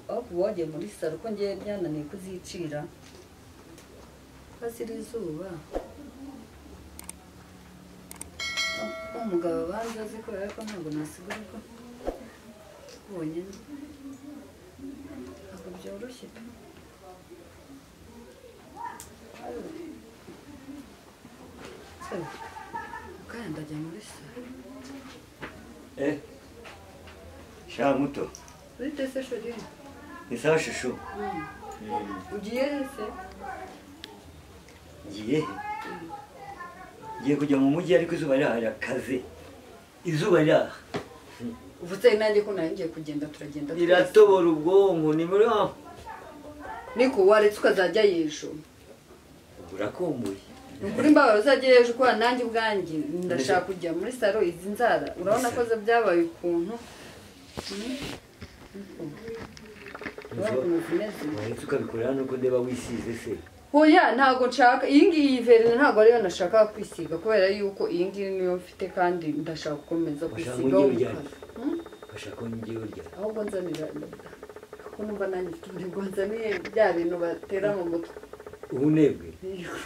aho kuwagiye muri saro ko ngiye byananiye kuzicira hasira izuba umugabo banza azi ko ariko ntabwo nasigara ko bonyine ntabwo byoroshye kandi ndajya muri saro sha muto urite se shori ni sawa shushu ugiye se ngiye kujya mu mujyi ariko izuba rirakaze izuba riraha uvutse nanjye ko ngiye kugenda turagenda iratobora ubwonko ni muri aho niko waretse ukazajya y'ejo urakumbuye ukuri mbabara uzajya y'ejo kuko nanjye ubwanjye ndashaka kujya muri saro izi nzara urabona ko byabaye ukuntu waretse ukabikorera nuko ndeba wisize se oya ntabwo nshaka iyi ngiyi verine ntabwo ariyo nashaka kwisiga kubera yuko iyi ngiyi niyo mfite kandi ndashaka gukomeza kwisiga bashaka ngiye urya ahubwo nzanira kuko numva nanjye mfite ubwo nzaniye bya bintu batera mu mutwe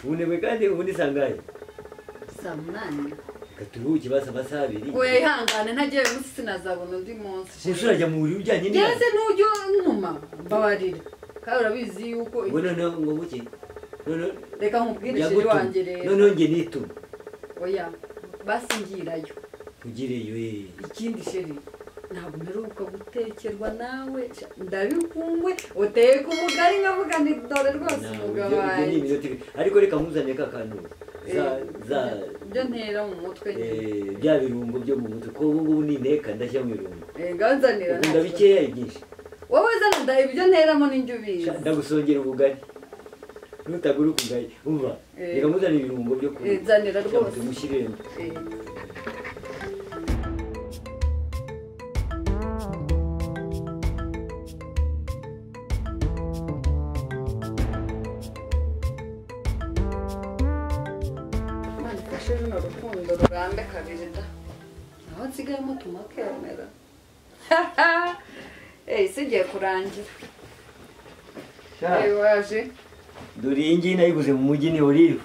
ubunebwe kandi ubundi sangaye saa munani gaturuki basa amasaha 2 we ihangane ntagiye umunsi sinazabona undi munsi gusa urajya mu buriri ujyanye n'iyo yese n'ujya ntuma mbabarira kandi urabizi yuko noneho ngo muke reka nkubwire sheri wanjye rero noneho nge nituma oya basingirayo ugireyo ikindi sheri ntabwo mperuka gutekerwa nawe ndabikumwe uteka umugari nkavuga ni dore rwose umugabo wanjye ariko reka nkuzane ka kantu byo ntera mu mutwe bya birungo byo mu mutwe ko ubu ngubu ninteka ndashya mu birungo ganzanira ukunda bikeya byinshi wowe zana ibyo nteramo n'injyo ubizi ndagusongera ubugari nutagura ukugari umva reka nkuzane ibirungo byo kurya zanira rwose mushyiremo runo rukundo rurambe kabiri da aho nsigayemo tumakemera sigiye kurangira waje dore iyi ngiyi nayiguze mu mujyi ni olive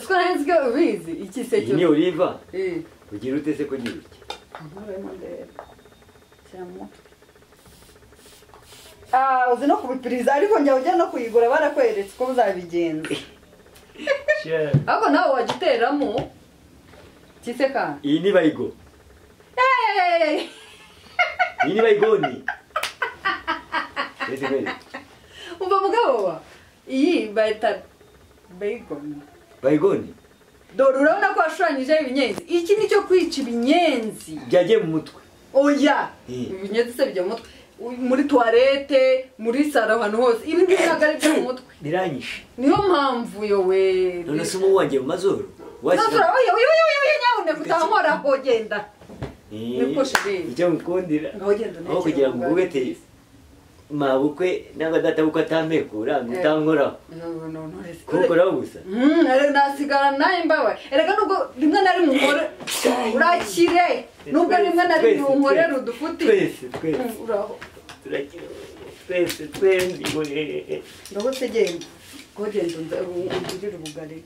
siko nari nzi ko ubizi iki se cyo ni olive ugira ute se ko ugira iki nkuremo ndeba cyamo uzi no kubipiriza ariko njya ujya no kuyigura barakweretse ko uzabigenza ako nawe wagiteramo kiseka iyi ni bayigo iyi ni bayigoni umva mugabo wa iyi bayita bayigoni dore urabona ko washushanyijeho ibinyenzi iki ni cyo kwica ibinyenzi byagiye mu mutwe oya ibinyenzi se bijya mu mutwe muri toilette muri saro ahantu hose ibi ngibi ntabwo ari byo mu mutwe biranyishe niyo mpamvu yowe none se umu wanjye mu mazuru nyabune kutamporaho genda niko sheri icyo mukundira aho kugira ngo ubete mabukwe nanga databukwe atampekura ngutankoraho kukoraho gusa nasigara naye mbabaye erega nubwo rimwe na rimwe unkore urakire nubwo rimwe na rimwe unkorera udufuti uraho twese twendi ngaho se genda genda ungirire ubugari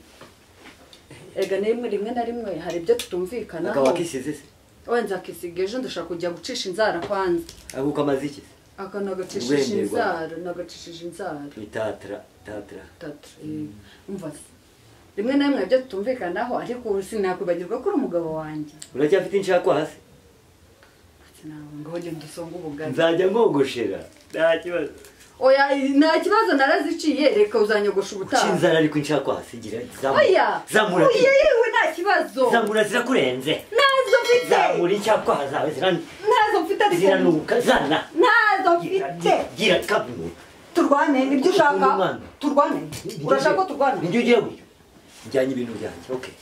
erega rimwe na rimwe hari ibyo tutumvikanaho akaba kisize se wenza kisiga ejo ndashaka kujya gucisha inzara kwanza aguka amaziki aka nagacishije inzara itatra umva rimwe na rimwe ibyo tutumvikanaho ariko sinakwibagirwa ko uri umugabo wanjye uracyafite inshako hasi ngaho genda usonga ubugari nzajya nkogoshera nta kibazo oya nta kibazo naraziciye reka uzanyogosha ubutaha inzara ariko inshako hasi gira zamura yewe nta kibazo zamura zirakurenze nazo mfite zamura inshako zawe nazo mfite ziranuka zana nazo mfite gira kabunu turwane nibyo ushaka turwane urashaka ko turwane nibyo ugiye gutyo njyanye ibintu byanjye okay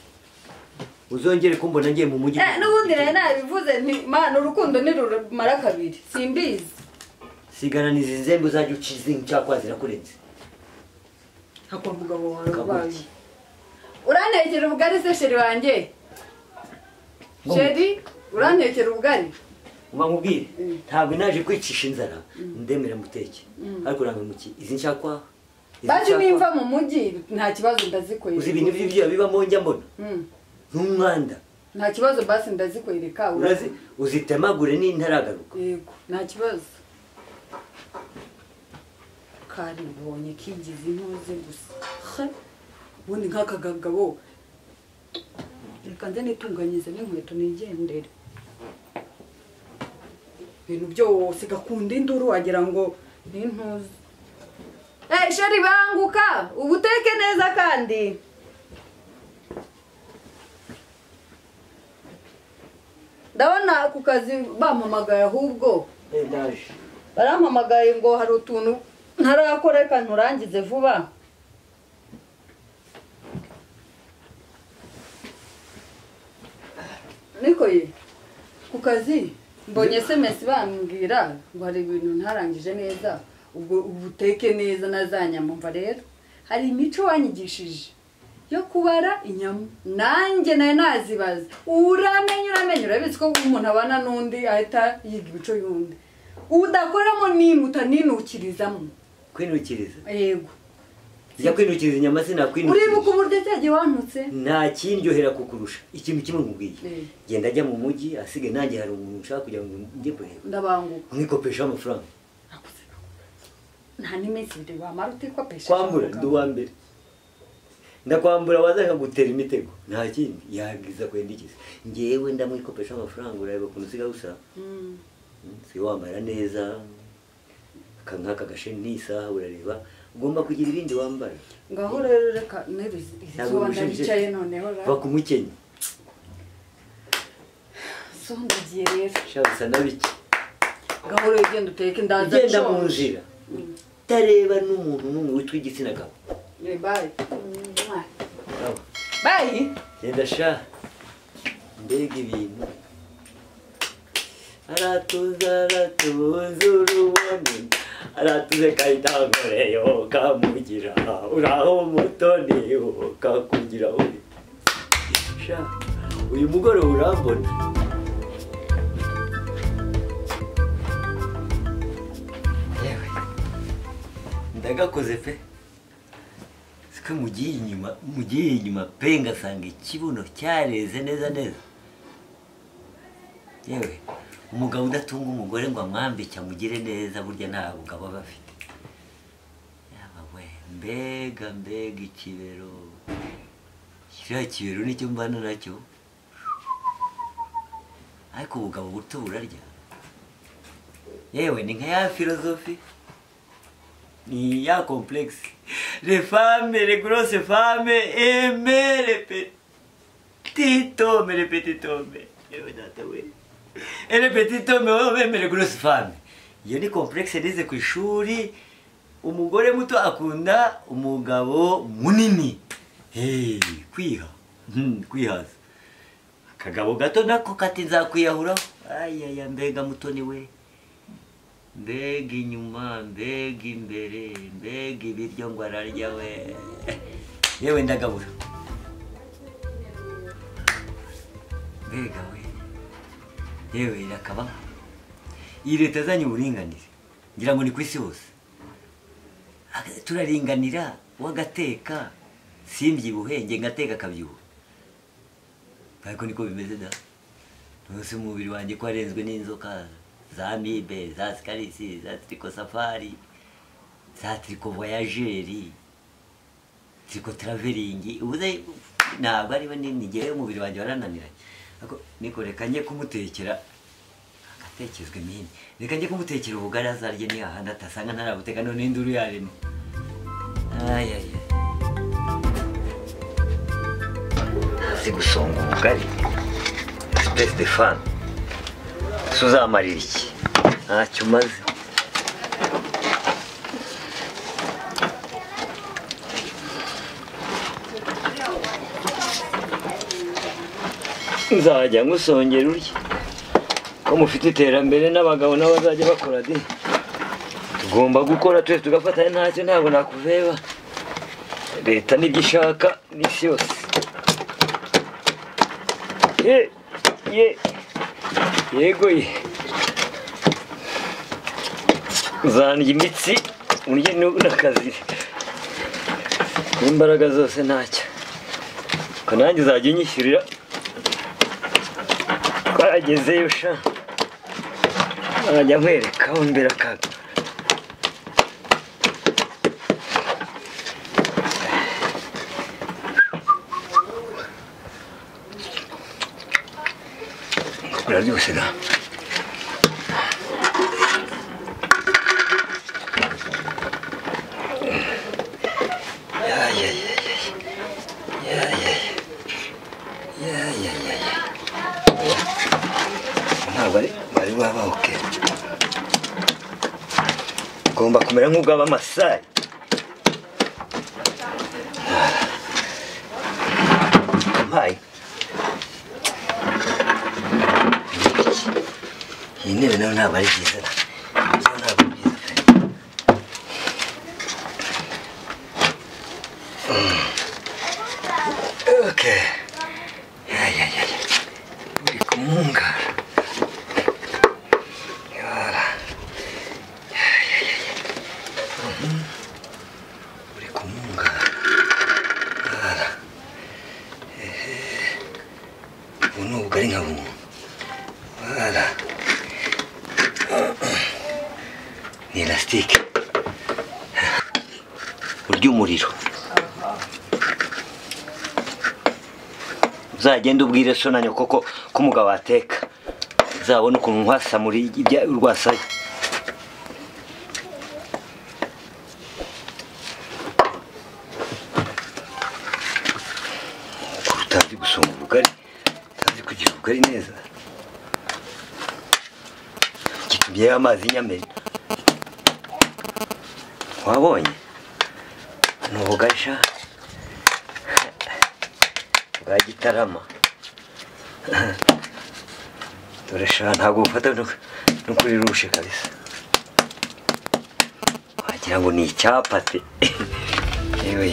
uzongere kumbona ngiye mu mujyi n'ubundi rero nabivuze mana urukundo nirumara kabiri simbizi sigana nizi nzembe uzajya ucize inshakwa zirakurenze hako mugabo wawe ubaye urantekera ubugari se sheri wanjye sheri urantekera ubugari nkubwire ntabwo naje kwicisha inzara ndemera muteke ariko urangamuki izi nshakwa baje nimva mu mujyi nta kibazo ndazikwereka uzi ibintu by'ibyo bibamo njya mbona n'umwanda nta kibazo basi ndazikwereka uzitemagure n'intaragaruka yego nta kibazo karibonye kigize intuze gusa ubundi nk'akagagabo reka nze nitunganyize n'inkweto nigendere ibintu byose gakunda induru wagira ngo n'intuze sheri banguka ubuteke neza kandi ndabona ku kazi bampamagaye ahubwo barampamagaye ngo hari utuntu ntarakora reka nturangize vuba niko ye ku kazi mbonye SMS bambwira ngo hari ibintu ntarangije neza ubwo ubuteke neza nazanyamumva rero hari imico wanyigishije yo kubara inyama nanjye nayo nazibaza uramenye urabizi ko umuntu abana n'undi ahita yiga ibico y'undi udakoramo nimuta ninukirizamo kwinukiriza yego njya kwinukiriza inyama sinakwinukiriza uribuka uburyo cyagiye wantutse nta kindyohera kukurusha ikintu kimwe nkubwiye genda ajya mu mujyi asige nanjye hari umuntu ushaka kugira ngo njye kureba ndabanguka mwikopesha amafaranga nta n'iminsi ibiri wamara utikopesha kwambura ndi uwa mbere ndakwambura waza nkagutera imitego nta kindi yagiza kwendikiza ngewe ndamwikopesha amafaranga urareba ukuntu usiga gusa si wambara neza nk'aka gashe n'isaha urareba ugomba kugira ibindi wambara ngaho rero reka n'izuba ndabicaye noneho bakumukenye so ndagiye rero shabisa nabiki ngaho rero ugenda uteke ndaza ugenda mu nzira utareba n'umuntu n'umwe witwa igitsina gabo bye bye genda sha mbega ibintu aratuza urubone aratuze kayitagoreyo kamugira uraho mutoni kakugira uri sha uyu mugoroba urambona yewe ndagakoze pe siko mugiye inyuma pe ngasanga ikibuno cyareze neza yewe umugabo udatunga umugore ngo amwambike amugire neza burya nta bugabo aba afite yabawe mbega ikibero kiriya kibero nicyo mbana nacyo ariko ubugabo buto burarya yewe ni nka ya filozofi ni ya complexe les femmes les grosses femmes aimer les petits hommes yewe data we ele petit homme wemere grosse femme iyo ni complexe nize ku ishuri umugore muto akunda umugabo munini kwihaza akagabo gato nako kati nzakwiyahuraho ayaya mbega mutoni we mbega inyuma mbega imbere mbega ibiryo ngo ararya we yewe ndagabura mbega we yewe irakabaho iyi leta azanye uburinganire ngira ngo ni ku isi hose turaringanira wagateka simbyibuhe nge ngateka akabyibuha ariko niko bimeze da ntose umubiri wanjye ko warenzwe n'inzoka za amibe za sikarisi za trikosafari za trikovoyageri trikotraveringi ubuze ntabwo ariwe ngewe umubiri wanjye warananiranye niko reka njye kumutekera agatekezwe mini reka njye kumutekera ubugari azarye ni ahandi atasanga ntarabuteka none induru yarema ayaya si gusonga ubugari espèce de fan suzamarira iki ntacyo umaze nzajya ngusongera urya ko mufite iterambere n'abagabo n'abazajya bakora de tugomba gukora twese tugafatanya ntacyo ntabwo nakuveba leta nibyo ishaka n'isi yose yego ye uzandya imitsi urye n'akazi n'imbaraga zose ntacyo ko nanjye uzajya unyishyurira twaragezeyo sha nkajya nkwereka aho mbere akaga uraryoshye da bari babaho ke ugomba kumera nk'ubw'abamasayi ampaye iyi ntebe nayo ntabwo ari byiza ntabwo ari byiza okay uri kumungara uri kumungara ubu ni ubugari nka bumuntu ni elastique urya umuriro uzagenda ubwire so na nyoko ko umugabo ateka uzabona ukuntu nkwasamura urwasaye utazi gusonga ubugari utazi kugira ubugari neza gitumye amazi nyamena wabonye ni ubugari sha bwa Gitarama dore sha ntabwo bufata no kuri rushe kabisa wagira ngo ni icyapate yewe